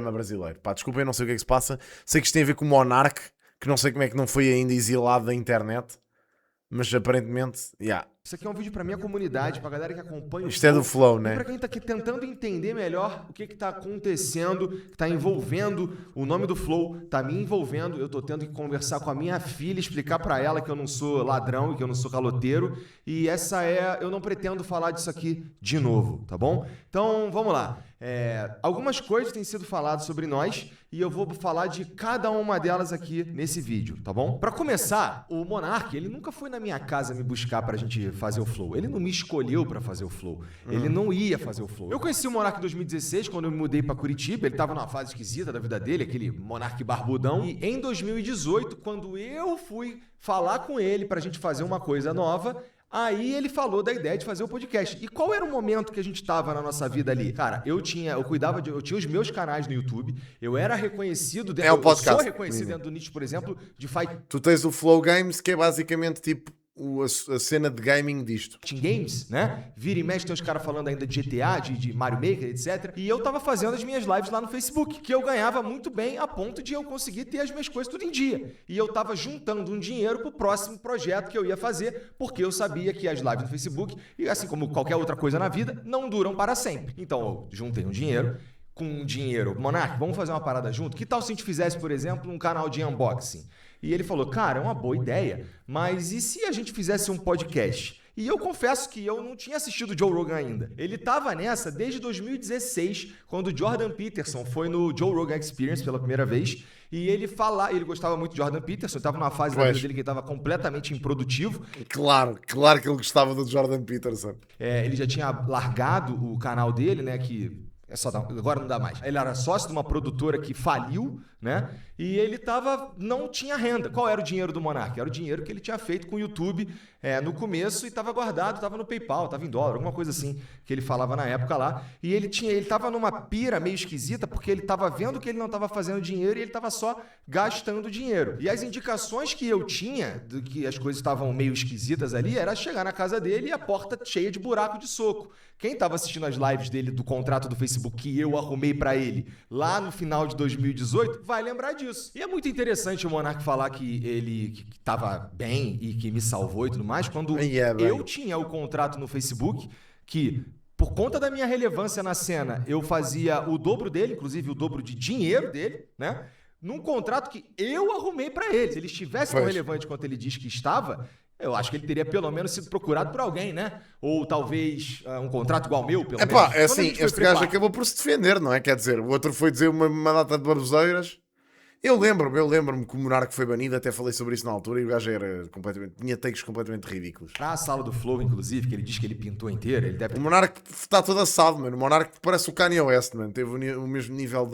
brasileiro. Pá, desculpem, não sei o que é que se passa. Sei que isto tem a ver com o Monark, que não sei como é que não foi ainda exilado da internet, mas aparentemente, Isso aqui é um vídeo pra minha comunidade, pra galera que acompanha o Isto é do Flow, e né? pra quem tá aqui tentando entender melhor o que tá acontecendo, que tá envolvendo o nome do Flow, tá me envolvendo. Eu tô tendo que conversar com a minha filha, explicar pra ela que eu não sou ladrão, que eu não sou caloteiro. E eu não pretendo falar disso aqui de novo, tá bom? Então, vamos lá. Algumas coisas têm sido faladas sobre nós e eu vou falar de cada uma delas aqui nesse vídeo, tá bom? Pra começar, o Monark, ele nunca foi na minha casa me buscar pra gente fazer o Flow. Ele não me escolheu pra fazer o Flow. Ele não ia fazer o Flow. Eu conheci o Monark em 2016, quando eu me mudei pra Curitiba. Ele tava numa fase esquisita da vida dele, aquele Monark barbudão. E em 2018, quando eu fui falar com ele pra gente fazer uma coisa nova, aí ele falou da ideia de fazer o podcast. E qual era o momento que a gente tava na nossa vida ali? Cara, eu tinha os meus canais no YouTube, eu era reconhecido dentro, o podcast. Eu sou reconhecido dentro do nicho, por exemplo, de fighting Tu tens o Flow Games, que é basicamente tipo a cena de gaming disto. games, né? Vira e mexe, tem os caras falando ainda de GTA, de Mario Maker, etc. E eu tava fazendo as minhas lives lá no Facebook, que eu ganhava muito bem a ponto de eu conseguir ter as minhas coisas tudo em dia. E eu tava juntando um dinheiro pro próximo projeto que eu ia fazer, porque eu sabia que as lives no Facebook, e assim como qualquer outra coisa na vida, não duram para sempre. Então eu juntei um dinheiro. Com um dinheiro, Monark, vamos fazer uma parada junto? Que tal se a gente fizesse, por exemplo, um canal de unboxing? E ele falou, cara, é uma boa ideia, mas e se a gente fizesse um podcast? E eu confesso que eu não tinha assistido o Joe Rogan ainda. Ele estava nessa desde 2016, quando o Jordan Peterson foi no Joe Rogan Experience pela primeira vez. E ele gostava muito de Jordan Peterson, estava numa fase da vida dele que ele estava completamente improdutivo. Claro que ele gostava do Jordan Peterson. Ele já tinha largado o canal dele, né, que... agora não dá mais. Ele era sócio de uma produtora que faliu, né? E ele não tinha renda. Qual era o dinheiro do Monark? Era o dinheiro que ele tinha feito com o YouTube no começo e estava guardado, estava no PayPal, estava em dólar, alguma coisa assim que ele falava na época lá. E ele estava numa pira meio esquisita porque ele estava vendo que ele não estava fazendo dinheiro e ele estava só gastando dinheiro. E as indicações que eu tinha de que as coisas estavam meio esquisitas ali era chegar na casa dele e a porta cheia de buraco de soco. Quem estava assistindo as lives dele do contrato do Facebook que eu arrumei para ele lá no final de 2018 vai lembrar disso. E é muito interessante o Monark falar que ele estava bem e que me salvou e tudo mais, quando eu tinha o contrato no Facebook que, por conta da minha relevância na cena, eu fazia o dobro dele, inclusive o dobro de dinheiro dele, né? Num contrato que eu arrumei para ele. Se ele estivesse tão relevante quanto ele diz que estava, eu acho que ele teria pelo menos sido procurado por alguém, né? Ou talvez um contrato igual ao meu, pelo menos. É assim, este gajo acabou por se defender, não é? Quer dizer, o outro foi dizer uma data de baboseiras. Eu lembro-me que o Monark foi banido, até falei sobre isso na altura, e o gajo tinha takes completamente ridículos. Na sala do Flow, inclusive, que ele diz que ele pintou inteira, ele deve... O Monark está todo assado, mano. O Monark parece o Kanye West, mano. Teve o mesmo nível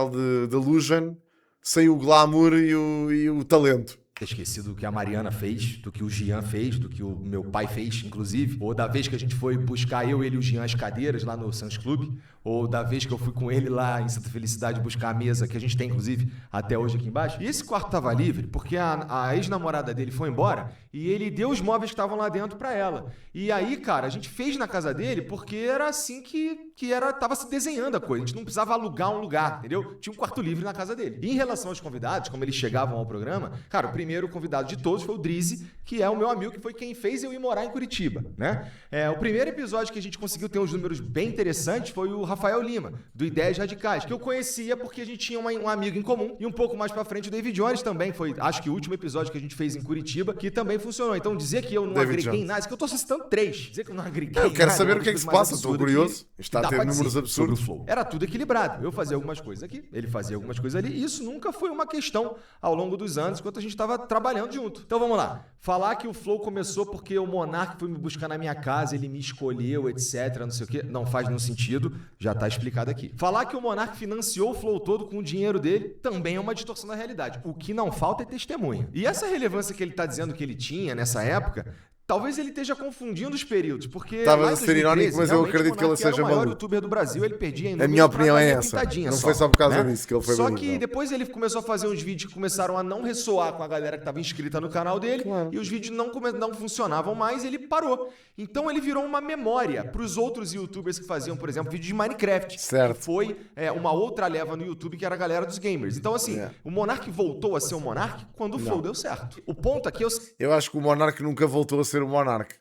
de delusion, sem o glamour e o talento. Ter esquecido do que a Mariana fez, do que o Jean fez, do que o meu pai fez, inclusive. Ou da vez que a gente foi buscar ele e o Jean as cadeiras lá no Sans Club. Ou da vez que eu fui com ele lá em Santa Felicidade buscar a mesa, que a gente tem, inclusive, até hoje aqui embaixo. E esse quarto tava livre porque a ex-namorada dele foi embora e ele deu os móveis que estavam lá dentro pra ela. E aí, cara, a gente fez na casa dele porque era assim que tava se desenhando a coisa. A gente não precisava alugar um lugar, entendeu? Tinha um quarto livre na casa dele. E em relação aos convidados, como eles chegavam ao programa, cara, o primeiro convidado de todos foi o Drizzy, que é o meu amigo, que foi quem fez eu ir morar em Curitiba, né? O primeiro episódio que a gente conseguiu ter uns números bem interessantes foi o Rafael Lima, do Ideias Radicais, que eu conhecia porque a gente tinha um amigo em comum. E um pouco mais pra frente o David Jones também foi, acho que o último episódio que a gente fez em Curitiba, que também funcionou. Então dizer que eu não agreguei em nada, isso que eu tô citando 3. Dizer que eu não agreguei eu quero saber o que é que se passa, estou curioso. Está a ter números absurdos. Era tudo equilibrado. Eu fazia algumas coisas aqui, ele fazia algumas coisas ali, e isso nunca foi uma questão ao longo dos anos, enquanto a gente estava trabalhando junto. Então vamos lá. Falar que o Flow começou porque o Monark foi me buscar na minha casa, ele me escolheu, etc, não sei o quê, não faz nenhum sentido, já tá explicado aqui. Falar que o Monark financiou o Flow todo com o dinheiro dele também é uma distorção da realidade. O que não falta é testemunha. E essa relevância que ele tá dizendo que ele tinha nessa época Talvez ele esteja confundindo os períodos, porque Estava lá em a ser irónico, mas eu realmente, acredito que ele Monark era seja o maior maluco. youtuber do Brasil, ele perdia em A minha opinião é números essa. pra dar uma pintadinha Não foi só por causa disso que ele foi Só maluco, que não. depois ele começou a fazer uns vídeos que começaram a não ressoar com a galera que estava inscrita no canal dele, e os vídeos não funcionavam mais, ele parou. Então ele virou uma memória para os outros youtubers que faziam, por exemplo, vídeo de Minecraft. Certo. Que foi uma outra leva no YouTube que era a galera dos gamers. Então assim, o Monark voltou a ser o Monark quando o Flow deu certo. O ponto aqui é Eu acho que o Monark nunca voltou a ser o Monark.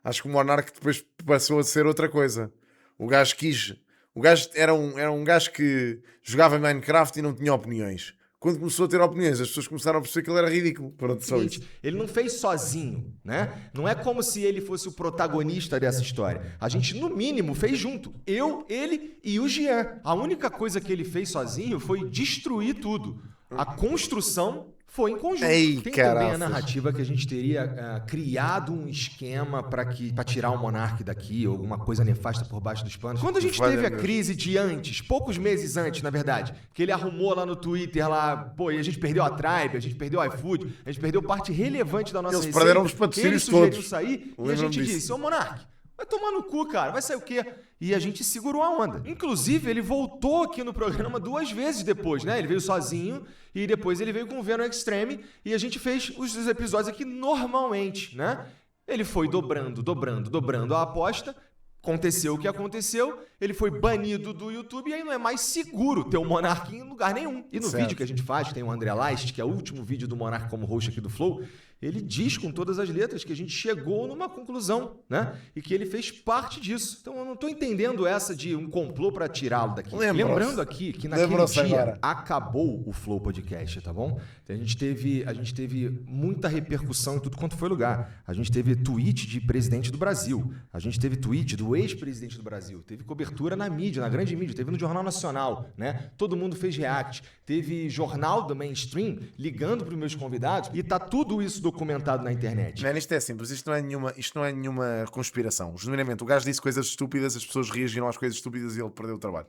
Acho que o Monark depois passou a ser outra coisa. O gajo quis... O gajo era um gajo que jogava Minecraft e não tinha opiniões. Quando começou a ter opiniões, as pessoas começaram a perceber que ele era ridículo. Pronto, só isso. Ele não fez sozinho, né? Não é como se ele fosse o protagonista dessa história. A gente, no mínimo, fez junto. Eu, ele e o Jean. A única coisa que ele fez sozinho foi destruir tudo. A construção foi em conjunto. Ei, tem caraças. também a narrativa que a gente teria criado um esquema para tirar o Monark daqui, ou alguma coisa nefasta por baixo dos panos. Quando a gente teve a crise de antes, poucos meses antes, na verdade, que ele arrumou lá no Twitter, e a gente perdeu a Tribe, a gente perdeu o iFood, a gente perdeu parte relevante da nossa Eles receita. perderam os patrocínios Ele sugeriu todos. sair e a Lembram gente disso. disse, ô Monark, vai tomar no cu, cara, vai sair o quê? E a gente segurou a onda. Inclusive, ele voltou aqui no programa 2 vezes depois, né? Ele veio sozinho e depois ele veio com o Venom Extreme e a gente fez os episódios aqui normalmente, né? Ele foi dobrando a aposta. Aconteceu o que aconteceu, ele foi banido do YouTube e aí não é mais seguro ter o Monark em lugar nenhum. E no vídeo que a gente faz, tem o André Leist, que é o último vídeo do Monark como host aqui do Flow, ele diz com todas as letras que a gente chegou numa conclusão, né? E que ele fez parte disso. Então eu não tô entendendo essa de um complô para tirá-lo daqui. Lembrando aqui que naquele dia agora. acabou o Flow Podcast, tá bom? A gente teve muita repercussão em tudo quanto foi lugar. A gente teve tweet de presidente do Brasil. A gente teve tweet do ex-presidente do Brasil. Teve cobertura na mídia, na grande mídia. Teve no Jornal Nacional, né? Todo mundo fez react. Teve jornal do mainstream ligando para os meus convidados. E tá tudo isso documentado na internet. Man, isto é simples, isto não é nenhuma conspiração. Genuinamente, o gajo disse coisas estúpidas, as pessoas reagiram às coisas estúpidas e ele perdeu o trabalho.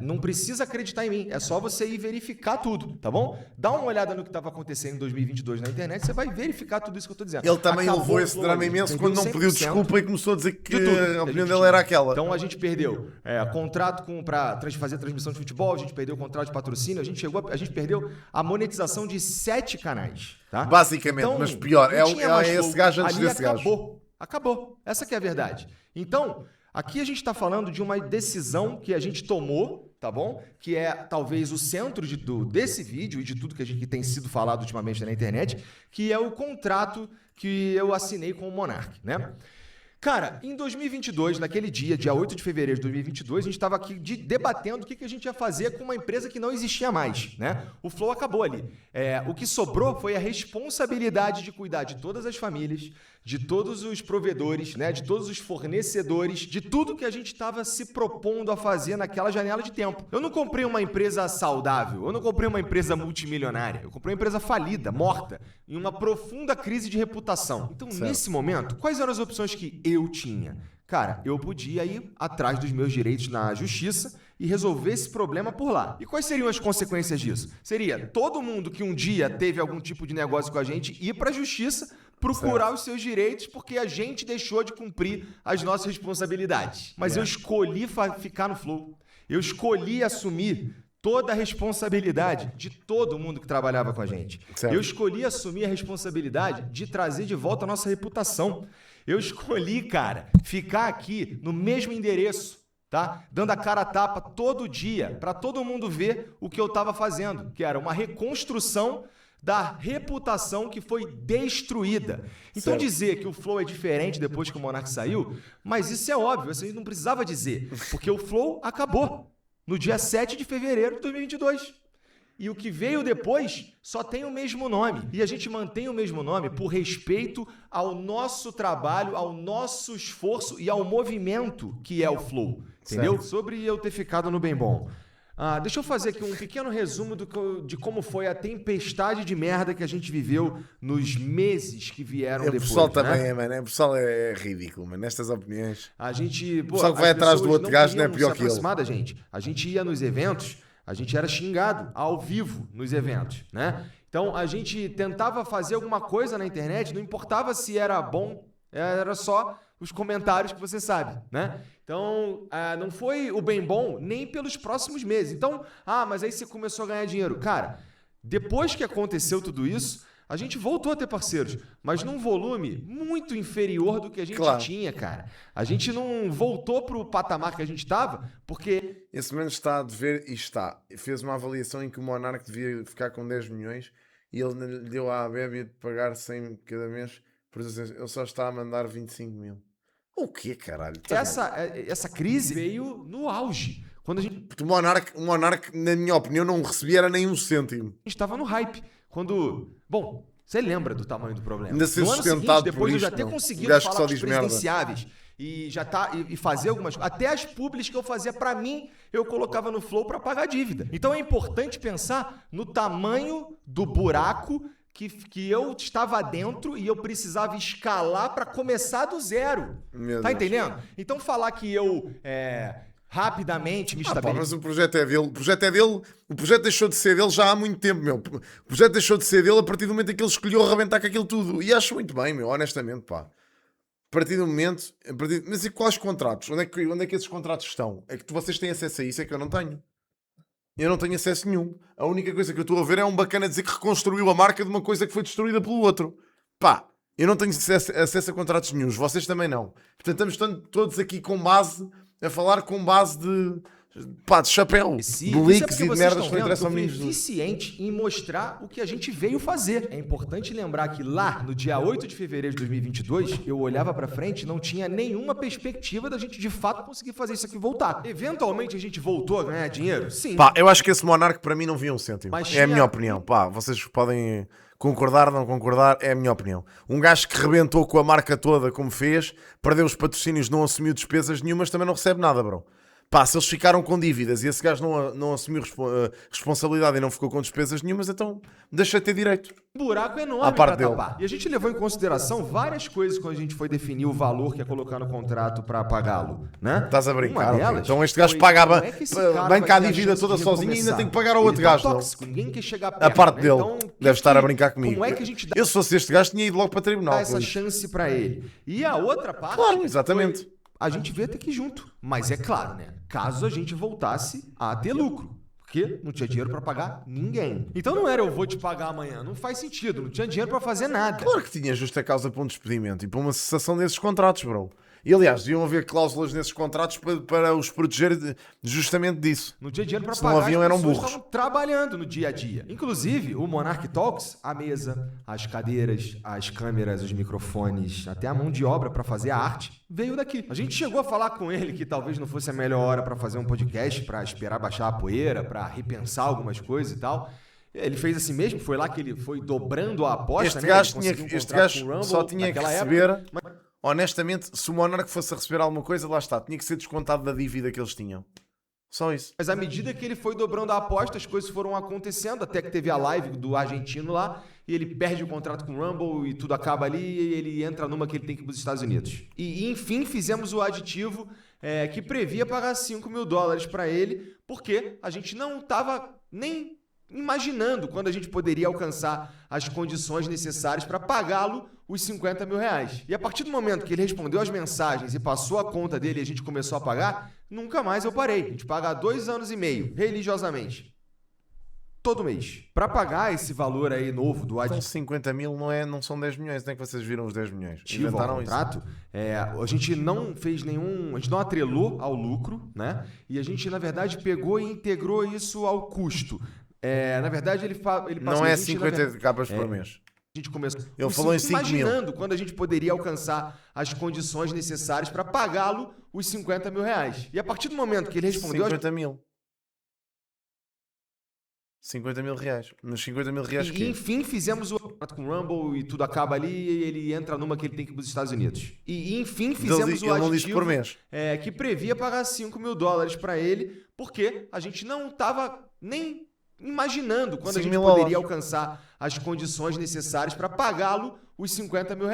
Não precisa acreditar em mim, é só você ir verificar tudo, tá bom? Dá uma olhada no que estava acontecendo em 2022 na internet, você vai verificar tudo isso que eu tô dizendo. Ele também levou esse drama imenso quando não pediu desculpa e começou a dizer que a opinião dele era aquela. Então a gente perdeu contrato para fazer transmissão de futebol, a gente perdeu o contrato de patrocínio, a gente perdeu a monetização de 7 canais, tá? Basicamente, então, mas pior, não tinha mais é esse Flow. gajo antes Ali desse gajo. Acabou. Essa que é a verdade. Então, aqui a gente está falando de uma decisão que a gente tomou, tá bom? Que é talvez o centro desse vídeo e de tudo que tem sido falado ultimamente na internet, que é o contrato que eu assinei com o Monark, né? Cara, em 2022, naquele dia 8 de fevereiro de 2022, a gente estava aqui debatendo o que a gente ia fazer com uma empresa que não existia mais, né? O Flow acabou ali. O que sobrou foi a responsabilidade de cuidar de todas as famílias, de todos os provedores, né? De todos os fornecedores, de tudo que a gente estava se propondo a fazer naquela janela de tempo. Eu não comprei uma empresa saudável, eu não comprei uma empresa multimilionária, eu comprei uma empresa falida, morta, em uma profunda crise de reputação. Então, nesse momento, quais eram as opções que eu tinha? Cara, eu podia ir atrás dos meus direitos na justiça e resolver esse problema por lá. E quais seriam as consequências disso? Seria todo mundo que um dia teve algum tipo de negócio com a gente ir para a justiça procurar os seus direitos porque a gente deixou de cumprir as nossas responsabilidades. Mas eu escolhi ficar no Flow. Eu escolhi assumir toda a responsabilidade de todo mundo que trabalhava com a gente. Eu escolhi assumir a responsabilidade de trazer de volta a nossa reputação. Eu escolhi, cara, ficar aqui no mesmo endereço, tá? Dando a cara a tapa todo dia para todo mundo ver o que eu estava fazendo, que era uma reconstrução da reputação que foi destruída. Então dizer que o Flow é diferente depois que o Monark saiu, mas isso é óbvio, você não precisava dizer, porque o Flow acabou no dia 7 de fevereiro de 2022. E o que veio depois só tem o mesmo nome. E a gente mantém o mesmo nome por respeito ao nosso trabalho, ao nosso esforço e ao movimento que é o Flow. Entendeu? Sobre eu ter ficado no Bem Bom. Deixa eu fazer aqui um pequeno resumo de como foi a tempestade de merda que a gente viveu nos meses que vieram depois. O pessoal também é, mano. O pessoal é ridículo, mano. Nestas opiniões. O pessoal que vai atrás do outro gajo não é pior que ele. Da gente. A gente ia nos eventos, a gente era xingado ao vivo nos eventos, né? Então a gente tentava fazer alguma coisa na internet, não importava se era bom Era só os comentários que você sabe, né? Então, não foi o bem bom nem pelos próximos meses. Então, mas aí você começou a ganhar dinheiro. Cara, depois que aconteceu tudo isso, a gente voltou a ter parceiros, mas num volume muito inferior do que a gente tinha, cara. A gente não voltou pro patamar que a gente estava, porque... Esse momento está a dever e está. Fez uma avaliação em que o Monark devia ficar com 10 milhões e ele lhe deu à Bébia de pagar 100 cada mês. Por exemplo, ele só está a mandar 25 mil. O quê, caralho? Essa crise veio no auge. Quando a gente O Monark, na minha opinião, não recebia era nem um cêntimo. estava no hype. Bom, você lembra do tamanho do problema. Ainda ser No ano seguinte, sustentado depois por eu já isto, ter não. conseguido O gajo que falar só com os diz merda. presidenciáveis e fazer algumas coisas. Até as publis que eu fazia pra mim, eu colocava no Flow pra pagar a dívida. Então é importante pensar no tamanho do buraco que eu estava dentro e eu precisava escalar pra começar do zero. Meu Tá Deus. entendendo? Então falar que eu rapidamente me estabeleci... Mas o projeto é dele. O projeto deixou de ser dele já há muito tempo, meu. O projeto deixou de ser dele a partir do momento em que ele escolheu arrebentar com aquilo tudo. E acho muito bem, meu, honestamente, pá. A partir do momento... Mas e quais contratos? Onde é que esses contratos estão? É que vocês têm acesso a isso, é que eu não tenho. Eu não tenho acesso nenhum. A única coisa que eu estou a ver é um bacana dizer que reconstruiu a marca de uma coisa que foi destruída pelo outro. Pá, eu não tenho acesso a contratos nenhuns. Vocês também não. Portanto, estamos todos aqui com base... a falar com base de chapéu, de leaks e de merdas que não interessam a mim. Eficiente em mostrar o que a gente veio fazer. É importante lembrar que lá, no dia 8 de fevereiro de 2022, eu olhava pra frente e não tinha nenhuma perspectiva da gente de fato conseguir fazer isso aqui voltar. Eventualmente a gente voltou a ganhar dinheiro? Sim. Pá, eu acho que esse Monark para mim não via um cêntimo. Mas É a tinha- minha opinião. Pá, vocês podem concordar ou não concordar, é a minha opinião. Um gajo que rebentou com a marca toda como fez, perdeu os patrocínios, não assumiu despesas nenhumas, também não recebe nada, bro. Pá, se eles ficaram com dívidas e esse gajo não assumiu responsabilidade e não ficou com despesas nenhumas, então deixa de ter direito. Um buraco enorme À parte pra dele. tapar. E a gente levou em consideração várias coisas quando a gente foi definir o valor que ia colocar no contrato pra pagá-lo, né? Estás a brincar, Uma ok. delas Então este gajo foi, pagava, como é que esse cara vem vai cá a ter dívida chance toda de sozinho e ainda recomeçar? tem que pagar ao Ele outro tá gajo. não? tóxico, ninguém quer chegar perto, A parte né? dele Então, deve estar a brincar comigo. Como é que a gente dá Eu, se fosse este gajo, tinha ido logo para tribunal. essa com isso. chance pra ele? E a outra parte... Claro, exatamente. foi- a gente veio até que junto. Mas é claro, né? Caso a gente voltasse a ter lucro. Porque não tinha dinheiro pra pagar ninguém. Então não era eu vou te pagar amanhã. Não faz sentido. Não tinha dinheiro pra fazer nada. Claro que tinha justa causa para um despedimento e para uma cessação desses contratos, bro. E aliás, deviam haver cláusulas nesses contratos para os proteger justamente disso. Não tinha dinheiro pra Se não pagar. haviam, as eram pessoas burros. estavam trabalhando no dia a dia. Inclusive, o Monarch Talks, a mesa, as cadeiras, as câmeras, os microfones, até a mão de obra pra fazer a arte, veio daqui. A gente chegou a falar com ele que talvez não fosse a melhor hora pra fazer um podcast, pra esperar baixar a poeira, pra repensar algumas coisas e tal. Ele fez assim mesmo, foi lá que ele foi dobrando a aposta, Este né? gajo, Ele conseguiu um este contrato gajo com o Rumble só tinha que naquela receber... época, mas- Honestamente, se o Monark fosse a receber alguma coisa, lá está. Tinha que ser descontado da dívida que eles tinham. Só isso. Mas à medida que ele foi dobrando a aposta, as coisas foram acontecendo, até que teve a live do argentino lá, e ele perde o contrato com o Rumble e tudo acaba ali, e ele entra numa que ele tem que ir para os Estados Unidos. E enfim, fizemos o aditivo que previa pagar $5 mil para ele, porque a gente não estava nem imaginando quando a gente poderia alcançar as condições necessárias para pagá-lo os R$50 mil. E a partir do momento que ele respondeu as mensagens e passou a conta dele e a gente começou a pagar, nunca mais eu parei. A gente paga há 2 anos e meio, religiosamente. Todo mês. Para pagar esse valor aí novo do Então aditivo 50 mil não são 10 milhões. Nem que vocês viram os 10 milhões. ao Inventaram isso. contrato, a gente não fez nenhum... A gente não atrelou ao lucro, né? E a gente, na verdade, pegou e integrou isso ao custo. Na verdade, ele passou... Não é a gente, na 50 capas por mês. A gente começou Ele falou em 5 mil. imaginando quando a gente poderia alcançar as condições necessárias para pagá-lo os R$50 mil. E a partir do momento que ele respondeu... 50 mil. 50 mil reais. Nos 50 mil reais E que enfim, fizemos o contrato com o Rumble e tudo acaba ali e ele entra numa que ele tem que ir para os Estados Unidos. E enfim, fizemos o ele não disse aditivo por mês. que previa pagar $5 mil para ele, porque a gente não estava nem imaginando quando a 5 gente mil poderia dólares. alcançar as condições necessárias para pagá-lo os R$50 mil.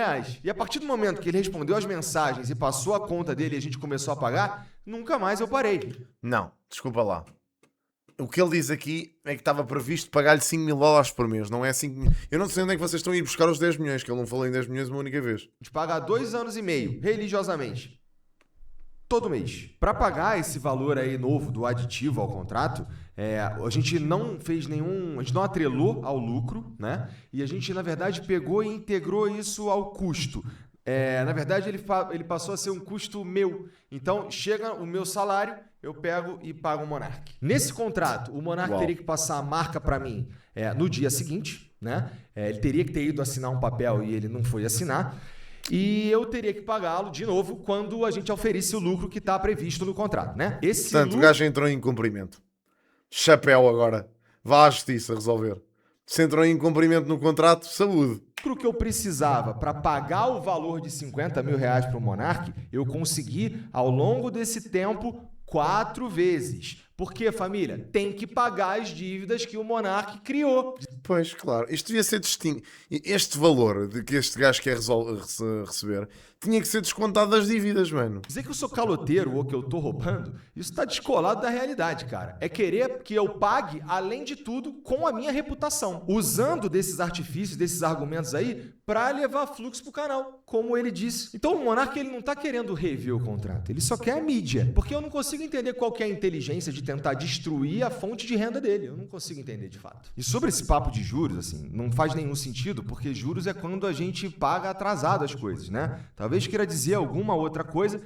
E a partir do momento que ele respondeu as mensagens e passou a conta dele e a gente começou a pagar, nunca mais eu parei. Não, desculpa lá. O que ele diz aqui é que estava previsto pagar-lhe 5 mil dólares por mês, não é 5 mil. Eu não sei onde é que vocês estão a ir buscar os 10 milhões, que ele não falou em 10 milhões uma única vez. A gente paga 2 anos e meio, religiosamente. Todo mês. Para pagar esse valor aí novo do aditivo ao contrato, a gente não fez nenhum... A gente não atrelou ao lucro, né? E a gente, na verdade, pegou e integrou isso ao custo. Na verdade, ele passou a ser um custo meu. Então, chega o meu salário, eu pego e pago o Monark. Nesse contrato, o Monark teria que passar a marca para mim no dia seguinte, né? Ele teria que ter ido assinar um papel e ele não foi assinar. E eu teria que pagá-lo de novo quando a gente oferisse o lucro que está previsto no contrato, né? Portanto, o gajo entrou em incumprimento. Chapéu agora. Vá à justiça resolver. Se entrou em incumprimento no contrato, saúde. O que eu precisava para pagar o valor de 50 mil reais para o Monark, eu consegui ao longo desse tempo 4 vezes. Porque, família, tem que pagar as dívidas que o Monark criou. Pois, claro. Isto devia ser distinto. Este valor de que este gajo quer receber tinha que ser descontado das dívidas, mano. Dizer que eu sou caloteiro ou que eu tô roubando, isso tá descolado da realidade, cara. É querer que eu pague, além de tudo, com a minha reputação. Usando desses artifícios, desses argumentos aí, pra levar fluxo pro canal, como ele disse. Então o Monark, ele não tá querendo rever o contrato, ele só quer a mídia. Porque eu não consigo entender qual que é a inteligência de tentar destruir a fonte de renda dele. Eu não consigo entender de fato. E sobre esse papo de juros, assim, não faz nenhum sentido, porque juros é quando a gente paga atrasado as coisas, né? Talvez queira dizer alguma outra coisa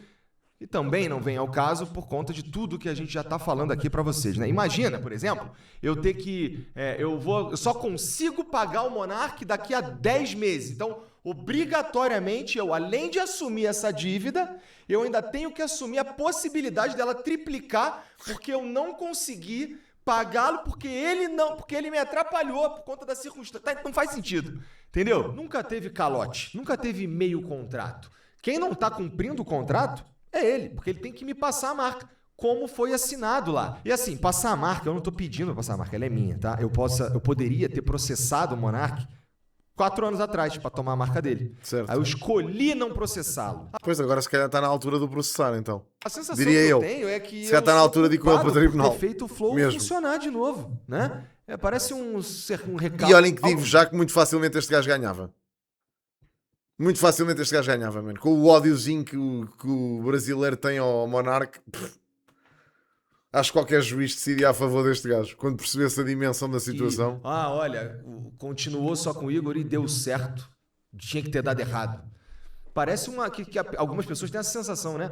que também não vem ao caso por conta de tudo que a gente já está falando aqui para vocês, né? Imagina, por exemplo, eu ter que... eu só consigo pagar o Monark daqui a 10 meses. Então, obrigatoriamente, eu, além de assumir essa dívida, eu ainda tenho que assumir a possibilidade dela triplicar, porque eu não consegui pagá-lo porque ele me atrapalhou por conta da circunstância. Não faz sentido, entendeu? Nunca teve calote, nunca teve meio contrato. Quem não está cumprindo o contrato é ele, porque ele tem que me passar a marca, como foi assinado lá. E assim, passar a marca, eu não estou pedindo para passar a marca, ela é minha, tá? Eu poderia ter processado o Monark 4 anos atrás para tomar a marca dele. Certo. Aí eu escolhi não processá-lo. Pois agora se calhar está na altura do processar, então. A sensação Diria que eu eu. tenho é que se calhar está na altura de ir com ele para o tribunal. Ter feito o flow mesmo. Funcionar de novo, né? Parece um recado. E olhem que digo já que muito facilmente este gajo ganhava. Muito facilmente este gajo ganhava, mano. Com o ódiozinho que o brasileiro tem ao Monark, acho que qualquer juiz decidia a favor deste gajo, quando percebesse a dimensão da situação. Olha, continuou só com o Igor e deu certo. Tinha que ter dado errado. Parece que algumas pessoas têm essa sensação, né?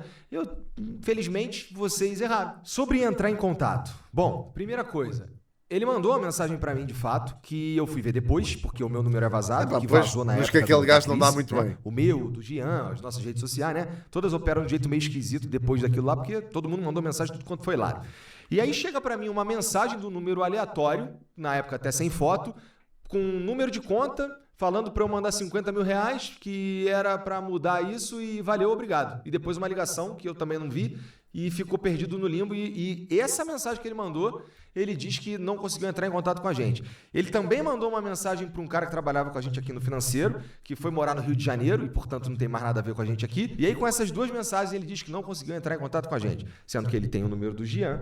Felizmente, vocês erraram. Sobre entrar em contato. Bom, primeira coisa. Ele mandou uma mensagem pra mim, de fato, que eu fui ver depois, porque o meu número é vazado, que vazou na época. Mas que aquele gajo não dá muito bem. O meu, do Gian, as nossas redes sociais, né? Todas operam de um jeito meio esquisito depois daquilo lá, porque todo mundo mandou mensagem tudo quanto foi lá. E aí chega pra mim uma mensagem do número aleatório, na época até sem foto, com um número de conta, falando pra eu mandar 50 mil reais, que era pra mudar isso e valeu, obrigado. E depois uma ligação, que eu também não vi, e ficou perdido no limbo. E essa mensagem que ele mandou, ele diz que não conseguiu entrar em contato com a gente. Ele também mandou uma mensagem para um cara que trabalhava com a gente aqui no financeiro, que foi morar no Rio de Janeiro e, portanto, não tem mais nada a ver com a gente aqui. E aí, com essas 2 mensagens, ele diz que não conseguiu entrar em contato com a gente, sendo que ele tem o número do Gian,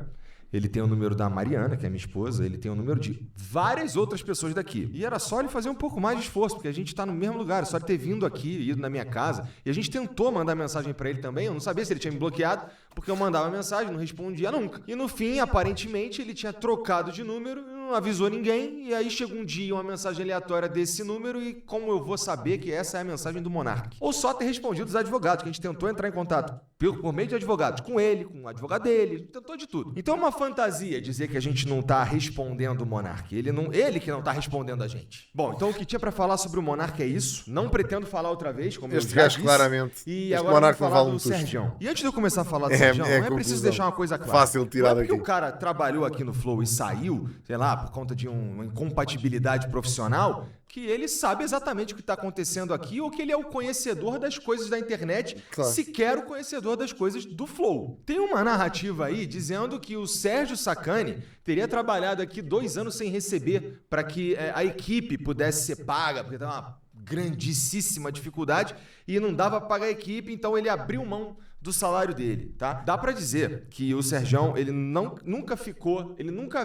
ele tem o número da Mariana, que é minha esposa, ele tem o número de várias outras pessoas daqui. E era só ele fazer um pouco mais de esforço, porque a gente está no mesmo lugar, só ele ter vindo aqui, ido na minha casa. E a gente tentou mandar mensagem para ele também, eu não sabia se ele tinha me bloqueado, porque eu mandava mensagem, não respondia nunca. E no fim, aparentemente, ele tinha trocado de número, não avisou ninguém, e aí chega um dia uma mensagem aleatória desse número, e como eu vou saber que essa é a mensagem do Monark? Ou só ter respondido os advogados, que a gente tentou entrar em contato por meio de advogados, com ele, com o advogado dele, tentou de tudo. Então é uma fantasia dizer que a gente não tá respondendo o Monark. Ele que não tá respondendo a gente. Bom, então o que tinha para falar sobre o Monark é isso. Não pretendo falar outra vez, como este eu já gajo disse. Claramente. E este agora Monark vou não falar vale do um Sergião. E antes de eu começar a falar do Sergião, é preciso deixar uma coisa clara. Fácil tirar daqui. Porque o cara trabalhou aqui no Flow e saiu, sei lá, por conta de uma incompatibilidade profissional, que ele sabe exatamente o que está acontecendo aqui, ou que ele é o conhecedor das coisas da internet, claro. Sequer o conhecedor das coisas do Flow. Tem uma narrativa aí dizendo que o Sérgio Sacani teria trabalhado aqui 2 anos sem receber para que a equipe pudesse ser paga, porque estava uma grandíssima dificuldade e não dava para pagar a equipe, então ele abriu mão do salário dele, tá? Dá pra dizer que o Serjão, ele nunca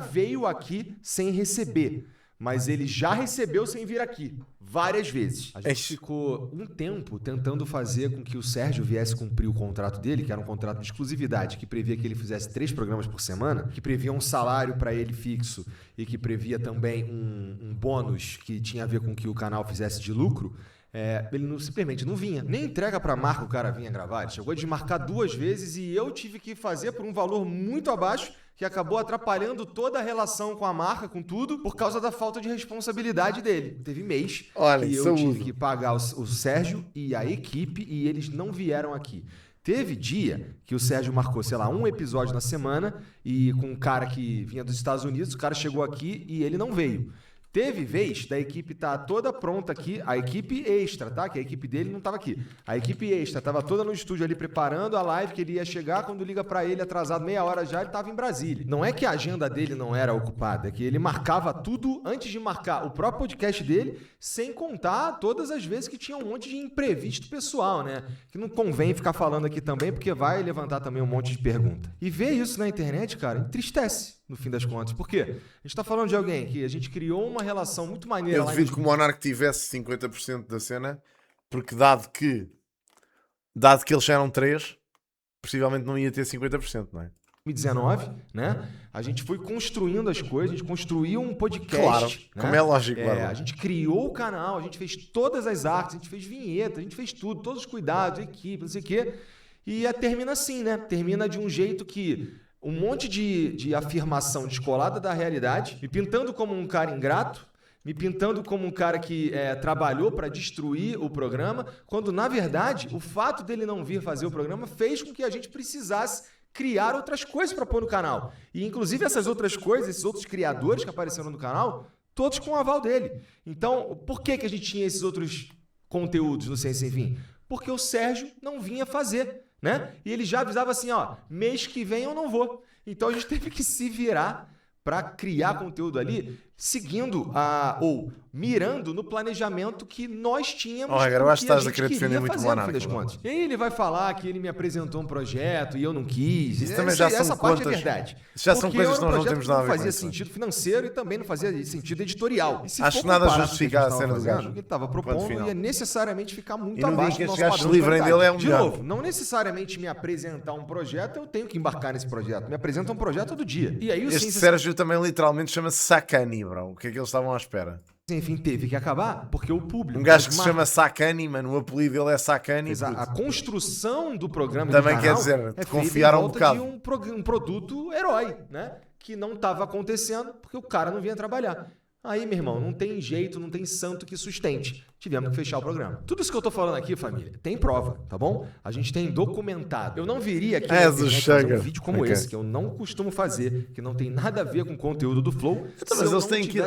veio aqui sem receber, mas ele já recebeu sem vir aqui, várias vezes. A gente ficou um tempo tentando fazer com que o Sérgio viesse cumprir o contrato dele, que era um contrato de exclusividade, que previa que ele fizesse 3 programas por semana, que previa um salário para ele fixo e que previa também um bônus que tinha a ver com que o canal fizesse de lucro. Ele simplesmente não vinha. Nem entrega pra marca o cara vinha gravar. Ele chegou a desmarcar 2 vezes e eu tive que fazer por um valor muito abaixo, que acabou atrapalhando toda a relação com a marca, com tudo, por causa da falta de responsabilidade dele. Teve mês que eu tive que pagar o Sérgio e a equipe e eles não vieram aqui. Teve dia que o Sérgio marcou, sei lá, um episódio na semana e com um cara que vinha dos Estados Unidos, o cara chegou aqui e ele não veio. Teve vez da equipe tá toda pronta aqui, a equipe extra, tá? Que a equipe dele não estava aqui. A equipe extra estava toda no estúdio ali preparando a live que ele ia chegar, quando liga para ele atrasado meia hora já, ele estava em Brasília. Não é que a agenda dele não era ocupada, é que ele marcava tudo antes de marcar o próprio podcast dele, sem contar todas as vezes que tinha um monte de imprevisto pessoal, né? Que não convém ficar falando aqui também, porque vai levantar também um monte de pergunta. E ver isso na internet, cara, entristece. No fim das contas. Por quê? A gente está falando de alguém que a gente criou uma relação muito maneira. Eu duvido que o Monark tivesse 50% da cena, porque dado que eles já eram 3, possivelmente não ia ter 50%, não é? 2019, né? A gente foi construindo as coisas, a gente construiu um podcast. Claro, né? como é lógico. Claro. A gente criou o canal, a gente fez todas as artes, a gente fez vinheta, a gente fez tudo, todos os cuidados, equipe, não sei o quê. E termina assim, né? Termina de um jeito que um monte de afirmação descolada da realidade, me pintando como um cara ingrato, me pintando como um cara que trabalhou para destruir o programa, quando, na verdade, o fato dele não vir fazer o programa fez com que a gente precisasse criar outras coisas para pôr no canal. E, inclusive, essas outras coisas, esses outros criadores que apareceram no canal, todos com o aval dele. Então, por que a gente tinha esses outros conteúdos no Ciência Sem Fim? Porque o Sérgio não vinha fazer. Né? E ele já avisava assim, ó, mês que vem eu não vou. Então a gente teve que se virar para criar conteúdo ali, seguindo ou mirando no planejamento que nós tínhamos. Olha, eu acho que estás a querer defender muito o Monark. E aí ele vai falar que ele me apresentou um projeto e eu não quis. Isso também já essa são parte contas, é verdade. Já são coisas que nós não temos nada a ver com. Não fazia sentido financeiro e também não fazia sentido editorial. Acho que nada justifica a cena do gajo. Ele estava propondo ia necessariamente ficar muito abaixo do nosso padrão. padrão se livrem dele é um de novo, não necessariamente me apresentar um projeto, eu tenho que embarcar nesse projeto. Me apresenta um projeto todo dia. E aí, este Sérgio também literalmente chama-se Sacani, bro. O que é que eles estavam à espera? Enfim, teve que acabar, porque o público... Um gajo que se chama Sacani, mano, o apelido dele é Sacani. A construção do programa também do canal quer dizer, confiaram um bocado. De um produto herói, né? Que não estava acontecendo porque o cara não vinha trabalhar. Aí, meu irmão, não tem jeito, não tem santo que sustente. Tivemos que fechar o programa. Tudo isso que eu tô falando aqui, família, tem prova, tá bom? A gente tem documentado. Eu não viria aqui fazer um vídeo como esse, que eu não costumo fazer, que não tem nada a ver com o conteúdo do Flow. Mas eles têm que ir...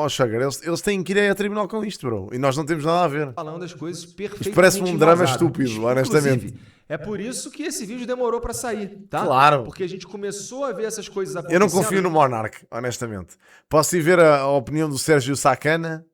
Sugar, eles têm que ir a tribunal com isto, bro. E nós não temos nada a ver. Falando as coisas perfeitamente isto parece-me um drama estúpido, honestamente. Inclusive, é por isso que esse vídeo demorou para sair, tá? Claro. Porque a gente começou a ver essas coisas acontecendo. Eu não confio no Monark, honestamente. Posso ir ver a opinião do Sérgio Sacana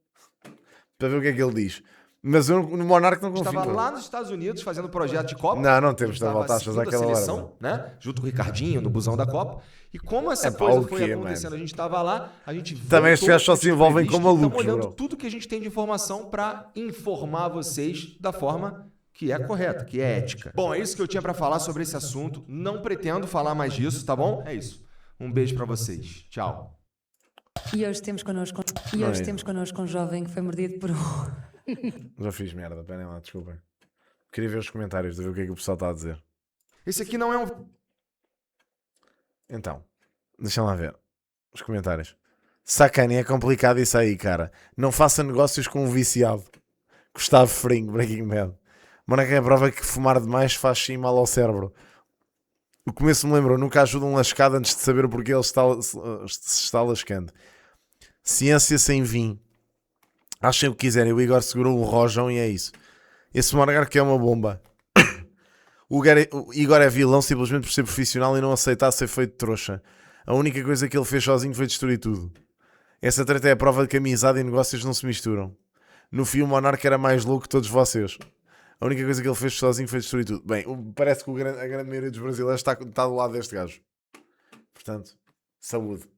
para ver o que é que ele diz. Mas eu no Monark não confio. Estava lá nos Estados Unidos fazendo projeto de Copa. Não temos de voltar a fazer aquela hora. Né? Junto com o Ricardinho, no busão da Copa. E como essa coisa foi acontecendo, a gente estava lá, a gente voltou, também os gajos só se envolvem com malucos, estamos olhando tudo que a gente tem de informação para informar vocês da forma que é correta, que é ética. Bom, é isso que eu tinha para falar sobre esse assunto. Não pretendo falar mais disso, tá bom? É isso. Um beijo para vocês. Tchau. E hoje temos connosco um jovem que foi mordido por um... Já fiz merda, pera lá, desculpem. Queria ver os comentários, de ver o que é que o pessoal está a dizer. Esse aqui não é um... Então, deixa lá ver os comentários. Sacane, é complicado isso aí, cara. Não faça negócios com um viciado. Gustavo Fringo, Breaking Bad. Mano, é a prova que fumar demais faz sim mal ao cérebro. O começo me lembrou, nunca ajuda um lascado antes de saber o porquê ele se está lascando. Ciência sem fim. Achem o que quiserem, o Igor segurou um rojão e é isso. Esse Monarca é uma bomba. O Igor é vilão simplesmente por ser profissional e não aceitar ser feito trouxa. A única coisa que ele fez sozinho foi destruir tudo. Essa treta é a prova de que amizade e negócios não se misturam. No fim o Monarca era mais louco que todos vocês. A única coisa que ele fez sozinho foi destruir tudo. Bem, parece que a grande maioria dos brasileiros está do lado deste gajo. Portanto, saúde.